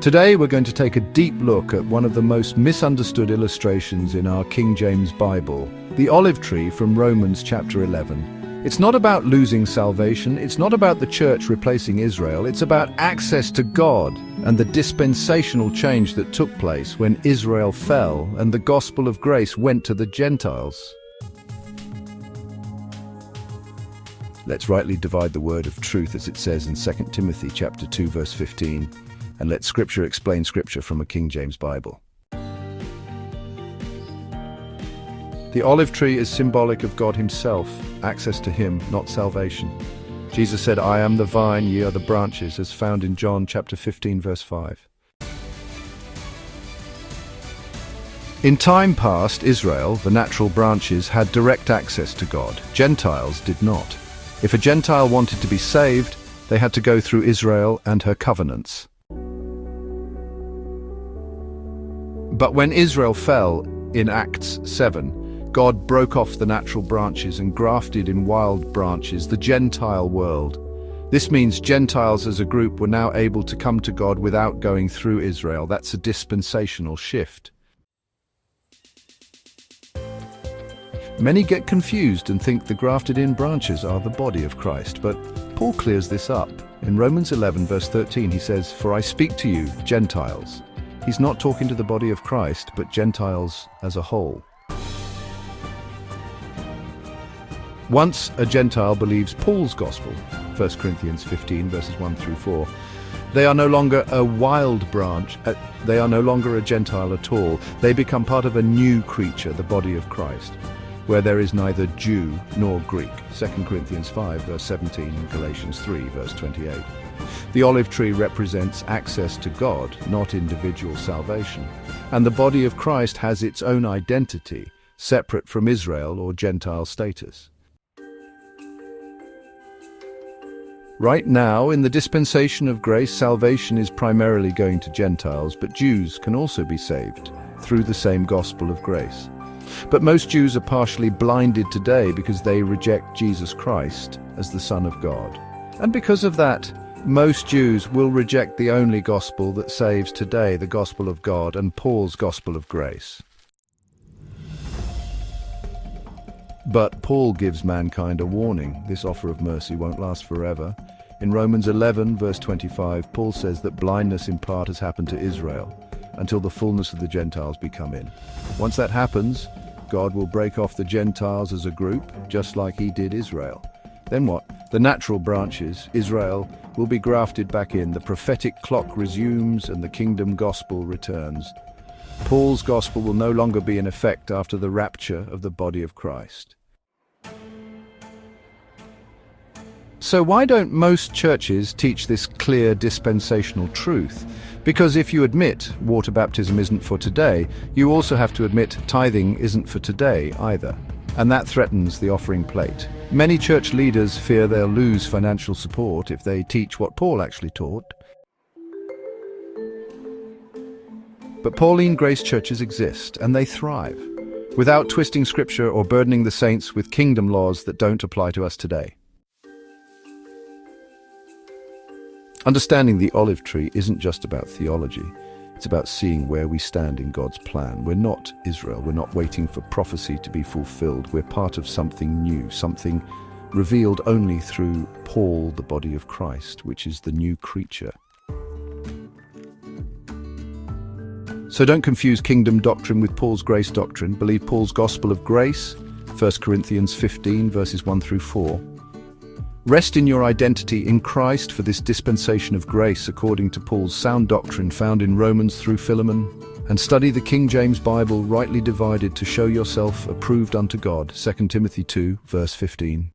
Today we're going to take a deep look at one of the most misunderstood illustrations in our King James Bible, the olive tree from Romans chapter 11. It's not about losing salvation, it's not about the church replacing Israel, it's about access to God and the dispensational change that took place when Israel fell and the gospel of grace went to the Gentiles. Let's rightly divide the word of truth, as it says in 2 Timothy chapter 2 verse 15. And let Scripture explain Scripture from a King James Bible. The olive tree is symbolic of God himself, access to him, not salvation. Jesus said, "I am the vine, ye are the branches," as found in John chapter 15 verse 5. In time past, Israel, the natural branches, had direct access to God. Gentiles did not. If a Gentile wanted to be saved, they had to go through Israel and her covenants. But when Israel fell in Acts 7, God broke off the natural branches and grafted in wild branches the Gentile world. This means Gentiles as a group were now able to come to God without going through Israel. That's a dispensational shift. Many get confused and think the grafted-in branches are the body of Christ, but Paul clears this up. In Romans 11 verse 13 he says, "For I speak to you, Gentiles." He's not talking to the body of Christ, but Gentiles as a whole. Once a Gentile believes Paul's gospel, 1 Corinthians 15 verses 1 through 4, they are no longer a wild branch, they are no longer a Gentile at all. They become part of a new creature, the body of Christ, where there is neither Jew nor Greek, 2 Corinthians 5 verse 17 and Galatians 3 verse 28. The olive tree represents access to God, not individual salvation. And the body of Christ has its own identity, separate from Israel or Gentile status. Right now, in the dispensation of grace, salvation is primarily going to Gentiles, but Jews can also be saved through the same gospel of grace. But most Jews are partially blinded today because they reject Jesus Christ as the Son of God. And because of that, most Jews will reject the only gospel that saves today, the gospel of God and Paul's gospel of grace. But Paul gives mankind a warning. This offer of mercy won't last forever. In Romans 11 verse 25, Paul says that blindness in part has happened to Israel until the fullness of the Gentiles be come in. Once that happens, God will break off the Gentiles as a group, just like he did Israel. Then what? The natural branches, Israel, will be grafted back in, the prophetic clock resumes and the kingdom gospel returns. Paul's gospel will no longer be in effect after the rapture of the body of Christ. So why don't most churches teach this clear dispensational truth? Because if you admit water baptism isn't for today, you also have to admit tithing isn't for today either. And that threatens the offering plate. Many church leaders fear they'll lose financial support if they teach what Paul actually taught. But Pauline grace churches exist, and they thrive, without twisting Scripture or burdening the saints with kingdom laws that don't apply to us today. Understanding the olive tree isn't just about theology. It's about seeing where we stand in God's plan. We're not Israel. We're not waiting for prophecy to be fulfilled. We're part of something new, something revealed only through Paul, the body of Christ, which is the new creature. So don't confuse kingdom doctrine with Paul's grace doctrine. Believe Paul's gospel of grace, 1 Corinthians 15 verses 1 through 4. Rest in your identity in Christ for this dispensation of grace according to Paul's sound doctrine found in Romans through Philemon, and study the King James Bible rightly divided to show yourself approved unto God, 2 Timothy 2 verse 15.